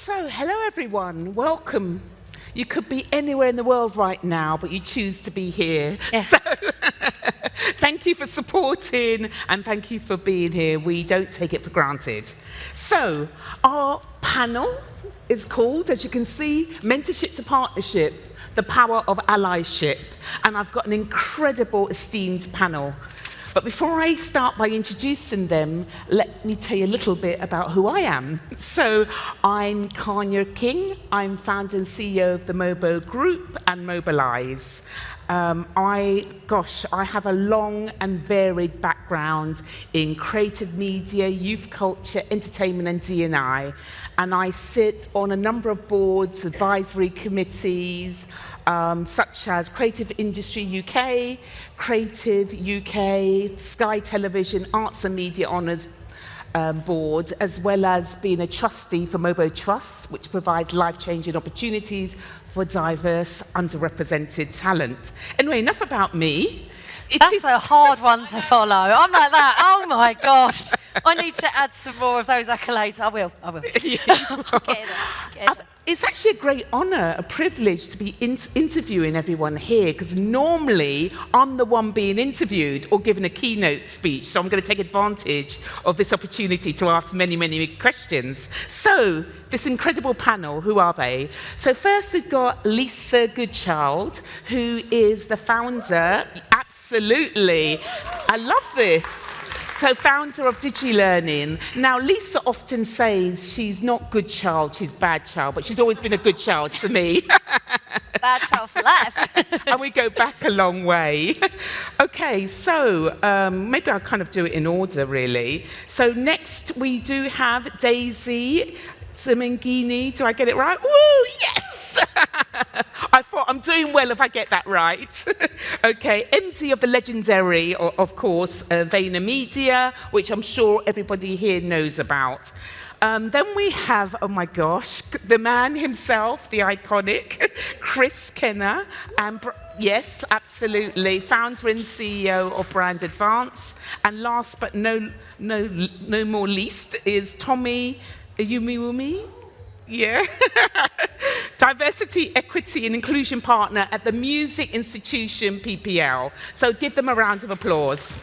So, hello everyone, welcome. You could be anywhere in the world right now, but you choose to be here. Yeah. So, thank you for supporting and thank you for being here. We don't take it for granted. So, our panel is called, as you can see, Mentorship to Partnership, the Power of Allyship. And I've got an incredible, esteemed panel. But before I start by introducing them, let me tell you a little bit about who I am. So I'm Kanya King. I'm founder and CEO of the Mobo Group and Mobolise. I have a long and varied background in creative media, youth culture, entertainment and D&I. And I sit on a number of boards, advisory committees, such as Creative Industry UK, Creative UK, Sky Television, Arts and Media Honours Board, as well as being a trustee for Mobo Trusts, which provides life-changing opportunities for diverse, underrepresented talent. Anyway, enough about me. That's a hard one to follow. I'm like that. Oh my gosh. I need to add some more of those accolades. I will. Get it. It's actually a great honour, a privilege to be interviewing everyone here, because normally I'm the one being interviewed or given a keynote speech, so I'm going to take advantage of this opportunity to ask many, many questions. So, this incredible panel, who are they? So first we've got Lisa Goodchild, who is the founder, absolutely, I love this. So founder of DigiLearning. Now, Lisa often says she's not good child, she's bad child, but she's always been a good child for me. Bad child for life. And we go back a long way. Okay, so maybe I'll kind of do it in order, really. So next we do have Daisy Domenghini. Do I get it right? Woo, yes! I thought I'm doing well if I get that right. Okay, MD of the legendary, of course, VaynerMedia, which I'm sure everybody here knows about. Then we have, oh my gosh, the man himself, the iconic Kenna, and yes, absolutely, founder and CEO of Brand Advance. And last but no more least is Tomi, Oyewumi. Yeah. Diversity, Equity and Inclusion Partner at the Music Institution PPL. So give them a round of applause.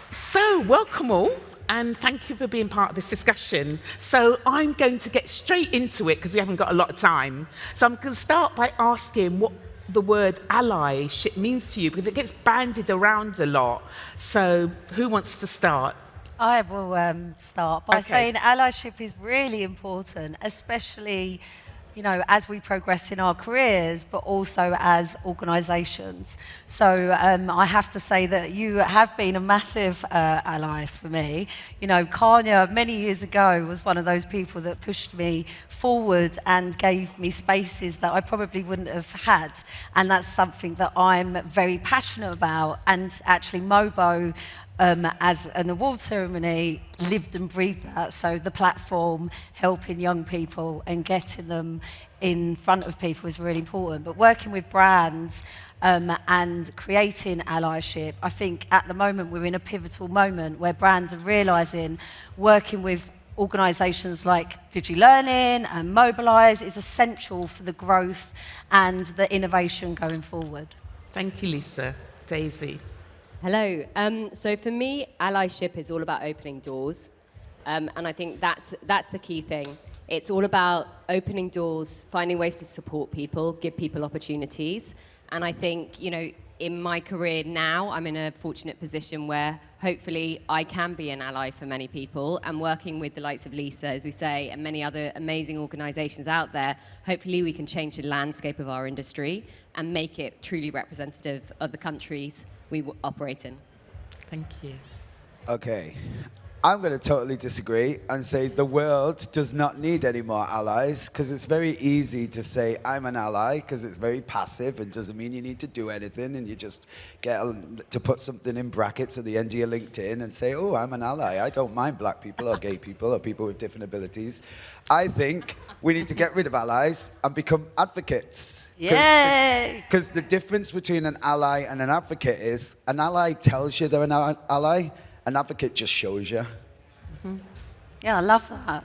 So welcome all, and thank you for being part of this discussion. So I'm going to get straight into it because we haven't got a lot of time. So I'm going to start by asking what the word allyship means to you, because it gets bandied around a lot. So who wants to start? I will start by saying allyship is really important, especially, you know, as we progress in our careers, but also as organisations. So I have to say that you have been a massive ally for me. You know, Kanya, many years ago, was one of those people that pushed me forward and gave me spaces that I probably wouldn't have had. And that's something that I'm very passionate about. And actually, Mobo, as an award ceremony, lived and breathed that. So the platform, helping young people and getting them in front of people is really important. But working with brands and creating allyship, I think at the moment we're in a pivotal moment where brands are realising working with organisations like DigiLearning and Mobolise is essential for the growth and the innovation going forward. Thank you, Lisa. Daisy. Hello. So for me, allyship is all about opening doors. And I think that's the key thing. It's all about opening doors, finding ways to support people, give people opportunities. And I think, you know, in my career now, I'm in a fortunate position where hopefully I can be an ally for many people, and working with the likes of Lisa, as we say, and many other amazing organisations out there, hopefully we can change the landscape of our industry and make it truly representative of the countries we operate in. Thank you. Okay. I'm going to totally disagree and say the world does not need any more allies, because it's very easy to say I'm an ally because it's very passive and doesn't mean you need to do anything, and you just get to put something in brackets at the end of your LinkedIn and say, oh, I'm an ally. I don't mind black people or gay people or people with different abilities. I think we need to get rid of allies and become advocates. Yay! Because the difference between an ally and an advocate is an ally tells you they're an ally, an advocate just shows you. Yeah, I love that.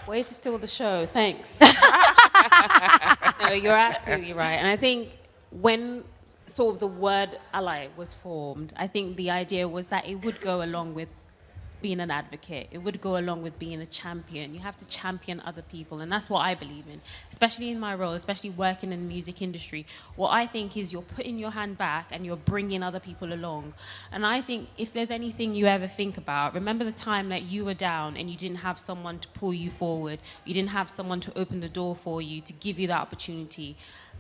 Way to steal the show. Thanks. No, you're absolutely right. And I think when sort of the word ally was formed, I think the idea was that it would go along with being an advocate. It would go along with being a champion. You have to champion other people, and that's what I believe in, especially in my role, especially working in the music industry. What I think is you're putting your hand back and you're bringing other people along. And I think if there's anything you ever think about, remember the time that you were down and you didn't have someone to pull you forward, you didn't have someone to open the door for you, to give you that opportunity.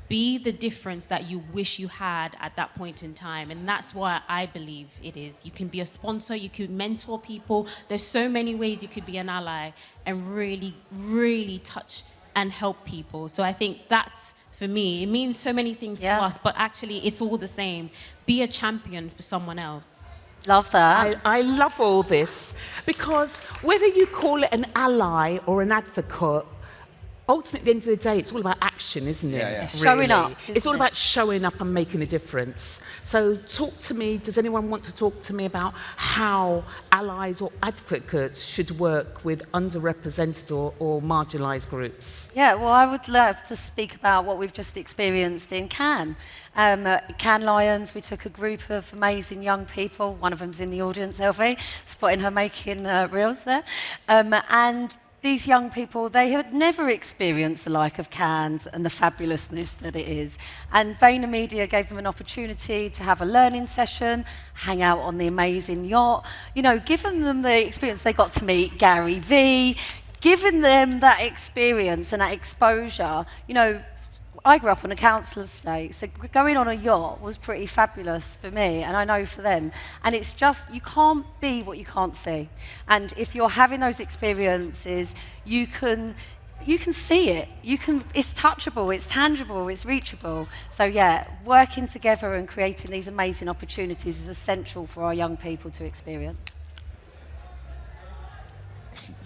Be the difference that you wish you had at that point in time. And that's why I believe it is. You can be a sponsor, you could mentor people. There's so many ways you could be an ally and really, really touch and help people. So I think that's, for me, it means so many things to us, but actually it's all the same. Be a champion for someone else. Love that. I love all this, because whether you call it an ally or an advocate, ultimately, at the end of the day, it's all about action, isn't it? Yeah. Really? Showing up, It's all isn't it? about showing up and making a difference. So talk to me, does anyone want to talk to me about how allies or advocates should work with underrepresented or marginalised groups? Yeah, well, I would love to speak about what we've just experienced in Cannes. Cannes Lions, we took a group of amazing young people. One of them's in the audience, Elvie, spotting her making reels there. And these young people, they had never experienced the like of Cannes and the fabulousness that it is. And VaynerMedia gave them an opportunity to have a learning session, hang out on the amazing yacht, giving them the experience. They got to meet Gary Vee, giving them that experience and that exposure. I grew up on a council estate, so going on a yacht was pretty fabulous for me, and I know for them. And it's just, you can't be what you can't see. And if you're having those experiences, you can see it. It's touchable, it's tangible, it's reachable. So yeah, working together and creating these amazing opportunities is essential for our young people to experience.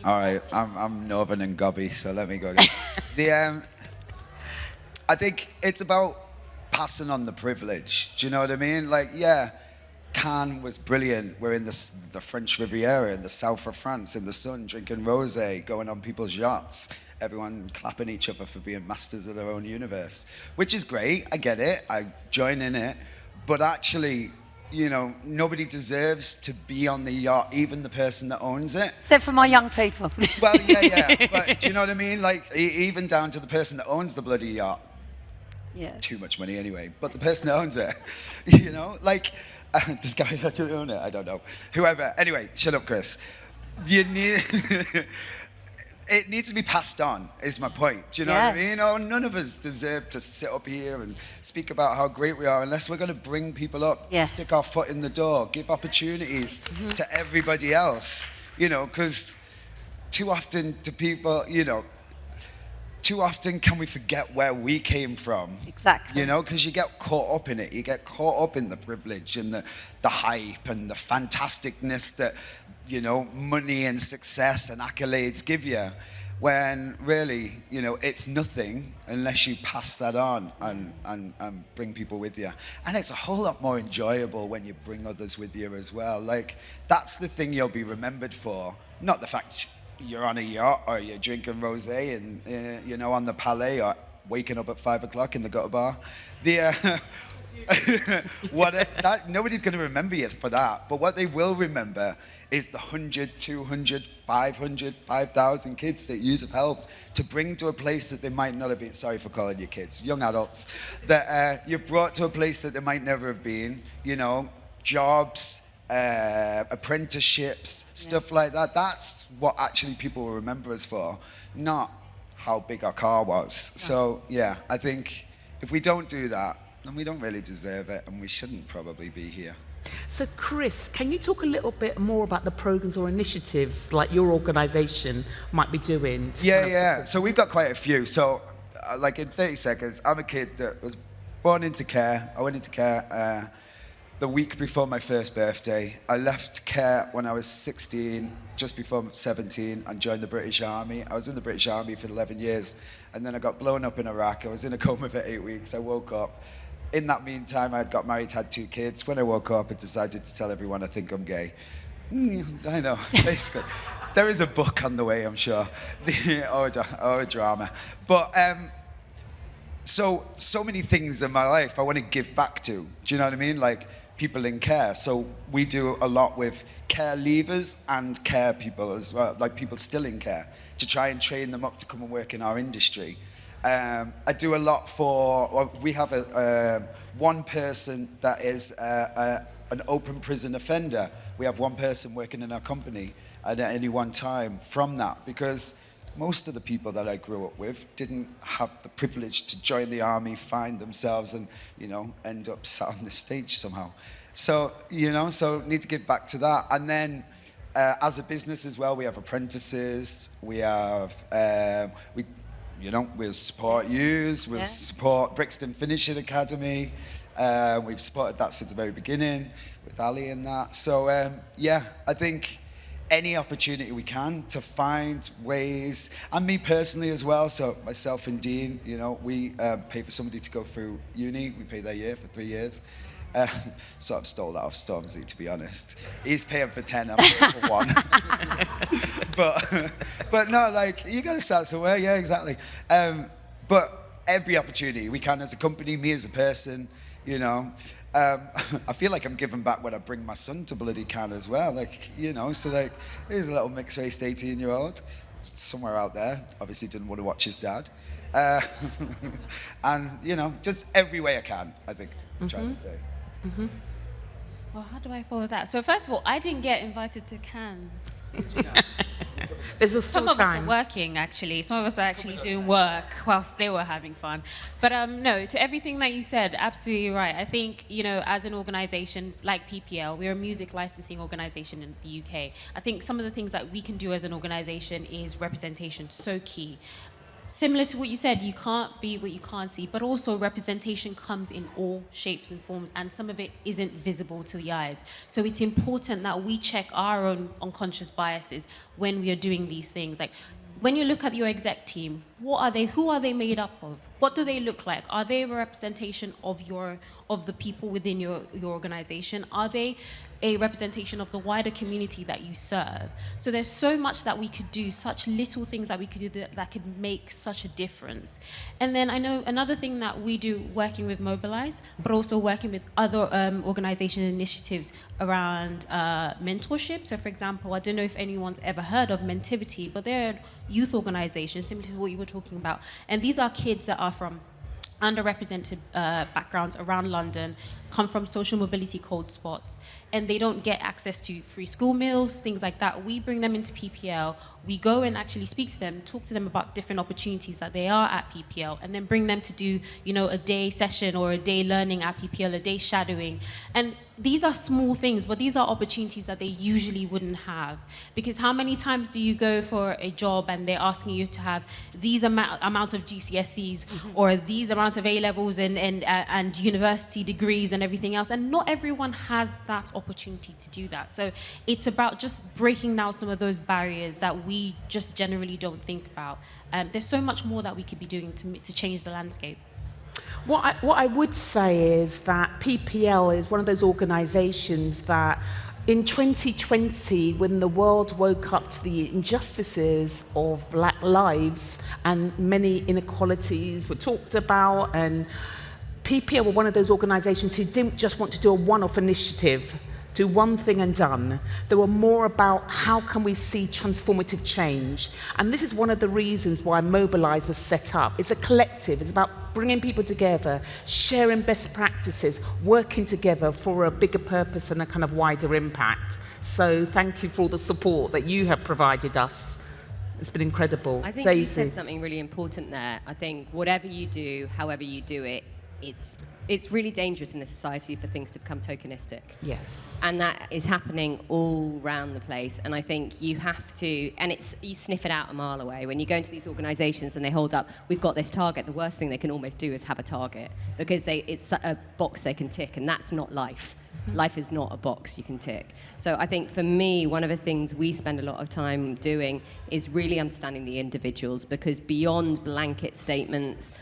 All right, I'm Northern and gobby, so let me go again. I think it's about passing on the privilege. Do you know what I mean? Like, yeah, Cannes was brilliant. We're in the French Riviera, in the south of France, in the sun, drinking rosé, going on people's yachts, everyone clapping each other for being masters of their own universe, which is great. I get it. I join in it. But actually, nobody deserves to be on the yacht, even the person that owns it. Except for my young people. Well, yeah. But do you know what I mean? Like, even down to the person that owns the bloody yacht. Yeah. Too much money anyway. But the person that owns it, does Gary actually own it? I don't know. Whoever. Anyway, shut up, Chris. It needs to be passed on, is my point. Do you know what I mean? None of us deserve to sit up here and speak about how great we are unless we're going to bring people up, stick our foot in the door, give opportunities to everybody else. Because too often to people, too often can we forget where we came from. Exactly. Because you get caught up in it. You get caught up in the privilege and the hype and the fantasticness that, money and success and accolades give you. When really, it's nothing unless you pass that on and bring people with you. And it's a whole lot more enjoyable when you bring others with you as well. Like, that's the thing you'll be remembered for, not the fact you're on a yacht or you're drinking rosé and on the Palais or waking up at 5 o'clock in the gutter bar. Nobody's going to remember you for that. But what they will remember is the 100, 200, 500, 5,000 kids that you have helped to bring to a place that they might not have been. Sorry for calling you kids, young adults that you've brought to a place that they might never have been. Jobs. Apprenticeships, stuff like that. That's what actually people will remember us for, not how big our car was. So yeah, I think if we don't do that, then we don't really deserve it, and we shouldn't probably be here. So Chris, can you talk a little bit more about the programs or initiatives like your organisation might be doing? Yeah. So we've got quite a few. So like in 30 seconds, I'm a kid that was born into care. I went into care the week before my first birthday. I left care when I was 16, just before 17, and joined the British Army. I was in the British Army for 11 years, and then I got blown up in Iraq. I was in a coma for 8 weeks. I woke up. In that meantime, I had got married, had 2 kids. When I woke up, I decided to tell everyone I think I'm gay. I know, basically. There is a book on the way, I'm sure, or a drama. But so many things in my life I want to give back to. Do you know what I mean? Like people in care. So we do a lot with care leavers and care people as well, like people still in care, to try and train them up to come and work in our industry. I do a lot we have one person that is an open prison offender. We have one person working in our company at any one time from that, because most of the people that I grew up with didn't have the privilege to join the army, find themselves, and end up sat on this stage somehow. So so need to give back to that. And then as a business as well, we have apprentices. We have we'll support yous. We'll support Brixton Finishing Academy. We've supported that since the very beginning with Ali and that. So I think any opportunity we can to find ways, and me personally as well. So myself and Dean, we pay for somebody to go through uni. We pay their year for 3 years. Sort of stole that off Stormzy, to be honest. He's paying for 10, I'm paying for 1. but no, like, you got to start somewhere. Yeah, exactly. But every opportunity we can as a company, me as a person, I feel like I'm giving back when I bring my son to bloody Cannes as well. Like, so like, here's a little mixed-race 18-year-old somewhere out there. Obviously didn't want to watch his dad. And, just every way I can, I think I'm trying to say. Mm-hmm. Well, how do I follow that? So first of all, I didn't get invited to Cannes. There's still Some of time. us are working, actually. Some of us are actually doing work whilst they were having fun. But no, to everything that you said, absolutely right. I think, as an organization like PPL, we're a music licensing organization in the UK. I think some of the things that we can do as an organization is representation, so key. Similar to what you said, you can't be what you can't see, but also representation comes in all shapes and forms, and some of it isn't visible to the eyes. So it's important that we check our own unconscious biases when we are doing these things. Like, when you look at your exec team, who are they made up of? What do they look like? Are they a representation of the people within your organization? Are they a representation of the wider community that you serve? So there's so much that we could do, such little things that we could do that could make such a difference. And then I know another thing that we do working with Mobolise, but also working with other organization initiatives around mentorship. So for example, I don't know if anyone's ever heard of Mentivity, but they're a youth organization, similar to what you were talking about. And these are kids that are from underrepresented backgrounds around London, come from social mobility cold spots, and they don't get access to free school meals, things like that. We bring them into PPL, we go and actually speak to them, talk to them about different opportunities that they are at PPL, and then bring them to do, a day session or a day learning at PPL, a day shadowing. And these are small things, but these are opportunities that they usually wouldn't have. Because how many times do you go for a job and they're asking you to have these amount of GCSEs or these amounts of A-levels and university degrees and everything else, and not everyone has that opportunity to do that. So it's about just breaking down some of those barriers that we just generally don't think about. There's so much more that we could be doing to change the landscape. What I would say is that PPL is one of those organisations that in 2020, when the world woke up to the injustices of black lives and many inequalities were talked about, and PPL were one of those organisations who didn't just want to do a one-off initiative, do one thing and done. They were more about how can we see transformative change. And this is one of the reasons why Mobolise was set up. It's a collective. It's about bringing people together, sharing best practices, working together for a bigger purpose and a kind of wider impact. So thank you for all the support that you have provided us. It's been incredible. I think Daisy. you said something really important there. I think whatever you do, however you do it, it's really dangerous in this society for things to become tokenistic. Yes. And that is happening all around the place. And I think you have to, and you sniff it out a mile away. When you go into these organisations and they hold up, we've got this target, the worst thing they can almost do is have a target, because it's a box they can tick, and that's not life. Life is not a box you can tick. So I think for me, one of the things we spend a lot of time doing is really understanding the individuals, because beyond blanket statements,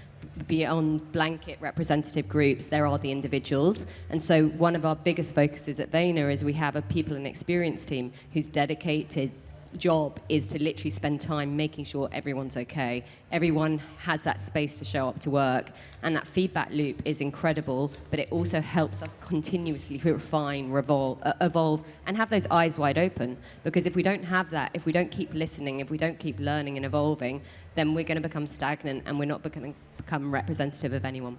beyond blanket representative groups, there are the individuals. And so one of our biggest focuses at Vayner is we have a people and experience team who's dedicated job is to literally spend time making sure everyone's okay. Everyone has that space to show up to work, and that feedback loop is incredible, but it also helps us continuously refine, evolve, and have those eyes wide open. Because if we don't have that, if we don't keep listening, if we don't keep learning and evolving, then we're going to become stagnant and we're not going to become representative of anyone.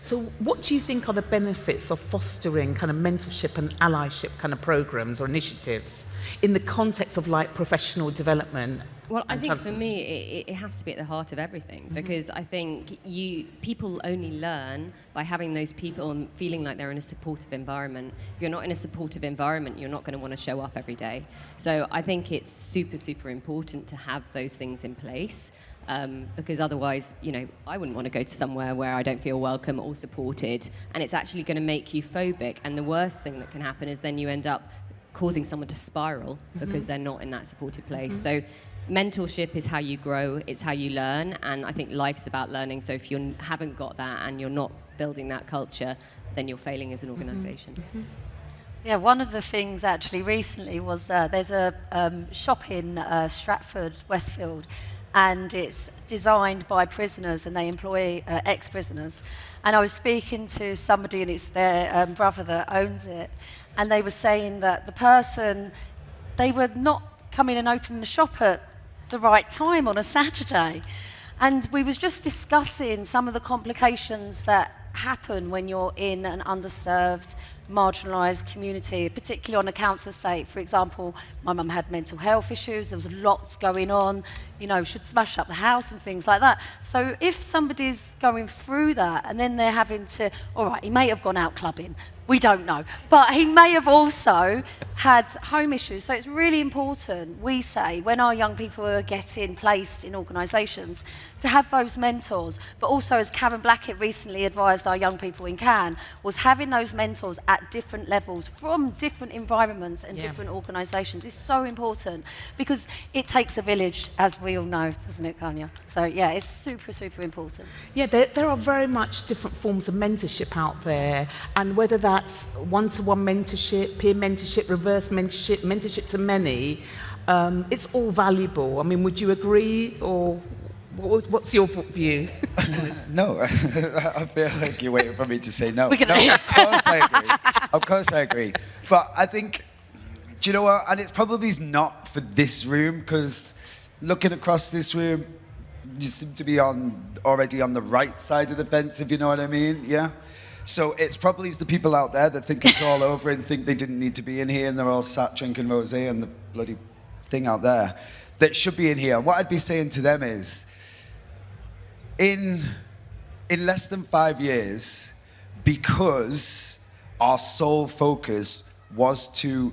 So what do you think are the benefits of fostering kind of mentorship and allyship kind of programs or initiatives in the context of like professional development? Well, I think for me, it has to be at the heart of everything, because I think people only learn by having those people and feeling like they're in a supportive environment. If you're not in a supportive environment, you're not going to want to show up every day. So I think it's super, super important to have those things in place. Because otherwise, I wouldn't want to go to somewhere where I don't feel welcome or supported, and it's actually going to make you phobic. And the worst thing that can happen is then you end up causing someone to spiral because they're not in that supportive place. So mentorship is how you grow, it's how you learn, and I think life's about learning. So if you haven't got that and you're not building that culture, then you're failing as an organisation. Yeah, one of the things actually recently was there's a shop in Stratford, Westfield, and it's designed by prisoners, and they employ ex-prisoners. And I was speaking to somebody, and it's their brother that owns it, and they were saying that the person, they were not coming and opening the shop at the right time on a Saturday. And we was just discussing some of the complications that happen when you're in an underserved, marginalised community, particularly on a council estate. For example, my mum had mental health issues, there was lots going on, should smash up the house and things like that. So if somebody's going through that and then they're having to, all right, he may have gone out clubbing, we don't know, but he may have also had home issues. So it's really important, we say, when our young people are getting placed in organisations, to have those mentors. But also, as Karen Blackett recently advised our young people in Cannes, was having those mentors at different levels from different environments and different organisations is so important, because it takes a village, as we all know, doesn't it, Kanya? So yeah, it's super, super important. Yeah, there are very much different forms of mentorship out there, and whether that's one-to-one mentorship, peer mentorship, reverse mentorship, mentorship to many, it's all valuable. I mean, would you agree, or what's your view? No, I feel like you're waiting for me to say no. No, of course I agree. Of course I agree. But I think, do you know what? And it's probably not for this room, because looking across this room, you seem to be already on the right side of the fence, if you know what I mean, yeah? So it's probably the people out there that think it's all over and think they didn't need to be in here, and they're all sat drinking rosé and the bloody thing out there, that should be in here. And what I'd be saying to them is, in less than 5 years, because our sole focus was to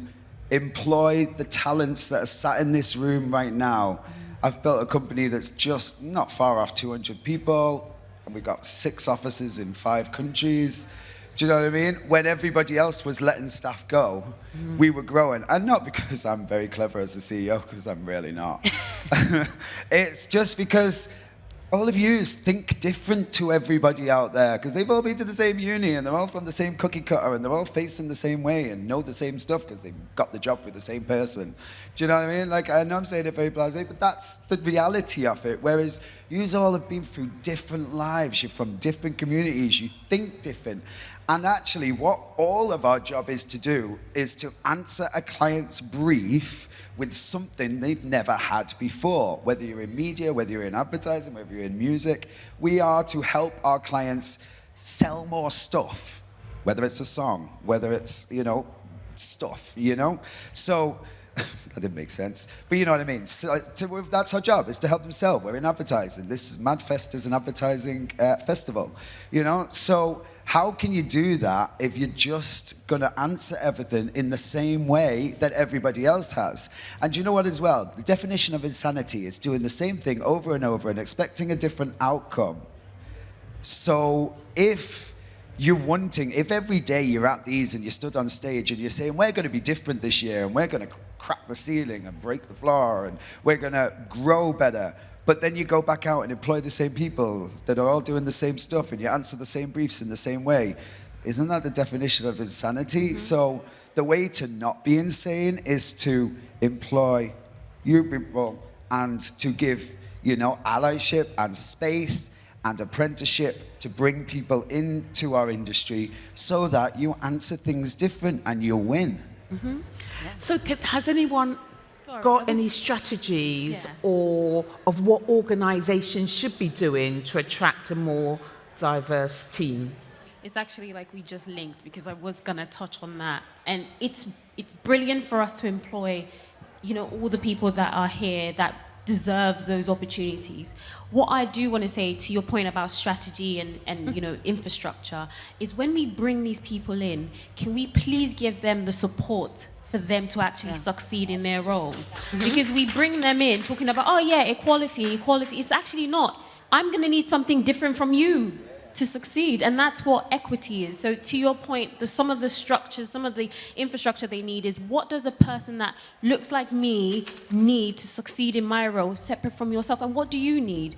employ the talents that are sat in this room right now, I've built a company that's just not far off 200 people, and we've got 6 offices in 5 countries. Do you know what I mean? When everybody else was letting staff go, we were growing. And not because I'm very clever as a CEO, because I'm really not. It's just because all of you think different to everybody out there, because they've all been to the same uni, and they're all from the same cookie cutter, and they're all facing the same way and know the same stuff because they've got the job with the same person. Do you know what I mean? Like, I know I'm saying it very blasé, but that's the reality of it. Whereas you all have been through different lives, you're from different communities, you think different. And actually, what all of our job is to do is to answer a client's brief with something they've never had before. Whether you're in media, whether you're in advertising, whether you're in music, we are to help our clients sell more stuff. Whether it's a song, whether it's, stuff, So, that didn't make sense, but you know what I mean. So, that's our job, is to help them sell. We're in advertising. This is MadFest is an advertising festival, So how can you do that if you're just going to answer everything in the same way that everybody else has? And you know what as well? The definition of insanity is doing the same thing over and over and expecting a different outcome. So if every day you're at these and you stood on stage and you're saying, we're going to be different this year, and we're going to crack the ceiling and break the floor, and we're going to grow better, but then you go back out and employ the same people that are all doing the same stuff, and you answer the same briefs in the same way, isn't that the definition of insanity? So the way to not be insane is to employ you people, and to give, you know, allyship and space and apprenticeship to bring people into our industry so that you answer things different and you win. Mm-hmm. So has anyone got any strategies or of what organisations should be doing to attract a more diverse team? It's actually like we just linked, because I was going to touch on that. And it's brilliant for us to employ, you know, all the people that are here that deserve those opportunities. What I do want to say to your point about strategy and you know, infrastructure is when we bring these people in, can we please give them the support for them to actually succeed in their roles? Because we bring them in talking about, oh yeah, equality. It's actually not. I'm going to need something different from you to succeed, and that's what equity is. So to your point, some of the structures, some of the infrastructure they need is, what does a person that looks like me need to succeed in my role, separate from yourself, and what do you need?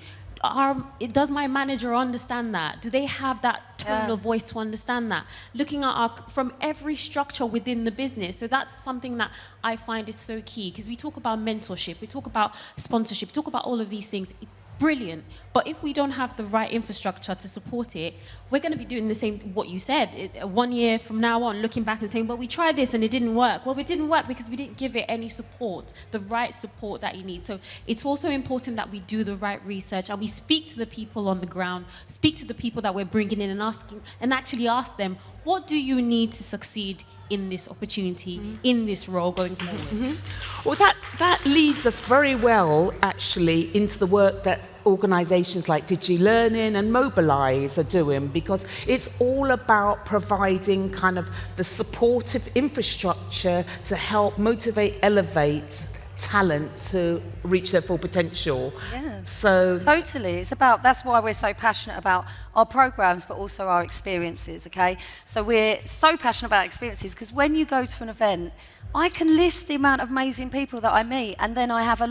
Does my manager understand that? Do they have that tone of voice to understand that? Looking at from every structure within the business. So that's something that I find is so key, because we talk about mentorship, we talk about sponsorship, we talk about all of these things. Brilliant. But if we don't have the right infrastructure to support it, we're going to be doing the same, what you said, 1 year from now on, looking back and saying, well, we tried this and it didn't work. Well, it didn't work because we didn't give it any support, the right support that you need. So it's also important that we do the right research and we speak to the people on the ground, speak to the people that we're bringing in and actually ask them, what do you need to succeed in this opportunity, in this role going forward? Well, that leads us very well, actually, into the work that organisations like DigiLearning and Mobolise are doing, because it's all about providing kind of the supportive infrastructure to help motivate, elevate talent to reach their full potential. Yeah. So totally, it's about, that's why we're so passionate about our programs, but also our experiences, okay? So we're so passionate about experiences because when you go to an event, I can list the amount of amazing people that I meet, and then I have a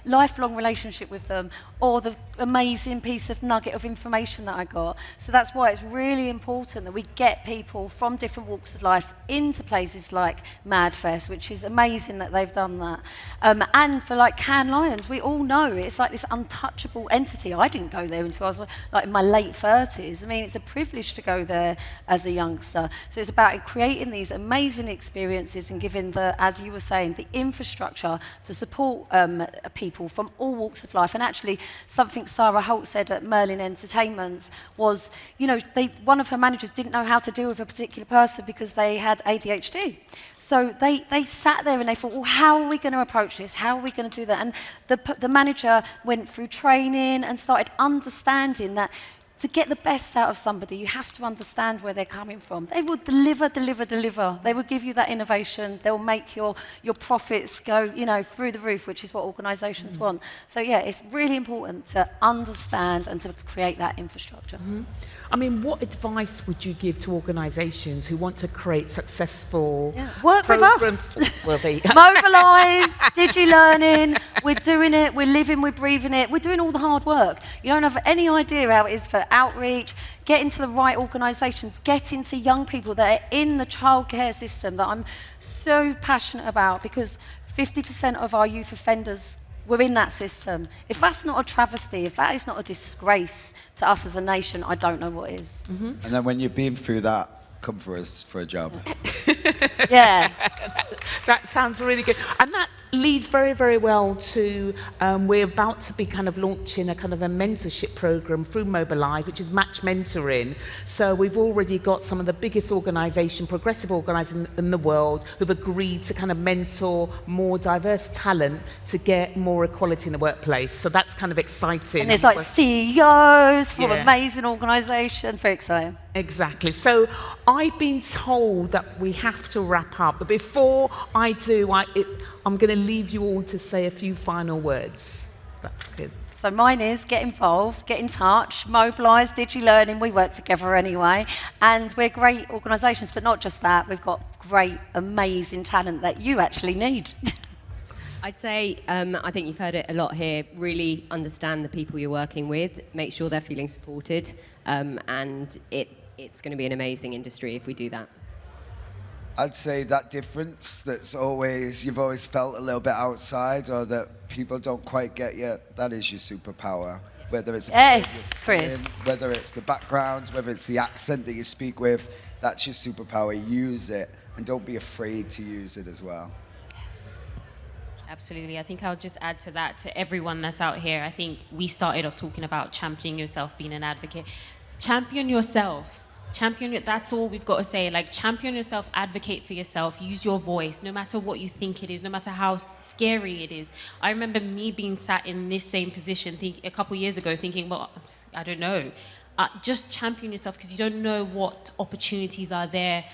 lifelong relationship with them, or the amazing piece of nugget of information that I got. So that's why it's really important that we get people from different walks of life into places like MadFest, which is amazing that they've done that. And for like Cannes Lions, we all know it's like this untouchable entity. I didn't go there until I was like in my late 30s. I mean, it's a privilege to go there as a youngster. So it's about creating these amazing experiences and giving the, as you were saying, the infrastructure to support people from all walks of life. And actually, something Sarah Holt said at Merlin Entertainments was, you know, one of her managers didn't know how to deal with a particular person because they had ADHD. So they sat there and they thought, well, how are we going to approach this? How are we going to do that? And the manager went through training and started understanding that to get the best out of somebody, you have to understand where they're coming from. They will deliver. They will give you that innovation. They'll make your profits go, you know, through the roof, which is what organisations want. So yeah, it's really important to understand and to create that infrastructure. I mean, what advice would you give to organisations who want to create successful Work with programs? us. Well, Mobolise, DigiLearning, we're doing it, we're living, we're breathing it, we're doing all the hard work. You don't have any idea how it is for outreach, get into the right organisations, get into young people that are in the childcare system that I'm so passionate about, because 50% of our youth offenders were in that system. If that's not a travesty, if that is not a disgrace to us as a nation, I don't know what is. And then when you've been through that, come for us for a job. Yeah. That sounds really good. And that leads very, very well to, we're about to be kind of launching a kind of a mentorship program through Mobolise, which is match mentoring. So we've already got some of the biggest progressive organisations in the world who've agreed to kind of mentor more diverse talent to get more equality in the workplace. So that's kind of exciting. And there's like CEOs from amazing organisations, very exciting. Exactly. So I've been told that we have to wrap up, but before I do, I'm going to leave you all to say a few final words. That's good. So mine is get involved, get in touch, Mobolise, DigiLearning, we work together anyway, and we're great organisations, but not just that, we've got great, amazing talent that you actually need. I'd say, I think you've heard it a lot here, really understand the people you're working with, make sure they're feeling supported, and it's going to be an amazing industry if we do that. I'd say that difference that's you've always felt a little bit outside, or that people don't quite get yet, that is your superpower. Whether it's Yes, Chris. whether it's the background, whether it's the accent that you speak with, that's your superpower. Use it, and don't be afraid to use it as well. Absolutely. I think I'll just add to that, to everyone that's out here. I think we started off talking about championing yourself, being an advocate. Champion yourself. That's all we've got to say. Like, champion yourself, advocate for yourself, use your voice, no matter what you think it is, no matter how scary it is. I remember me being sat in this same position a couple years ago thinking, well, I don't know. Just champion yourself, because you don't know what opportunities are there,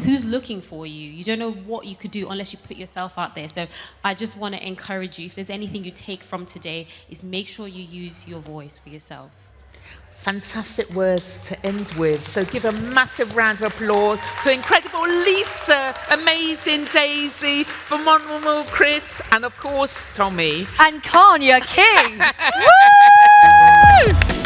who's looking for you. You don't know what you could do unless you put yourself out there. So I just want to encourage you, if there's anything you take from today, is make sure you use your voice for yourself. Fantastic words to end with. So give a massive round of applause to incredible Lisa, amazing Daisy, phenomenal Chris, and of course, Tomi. And Kanya King. Woo!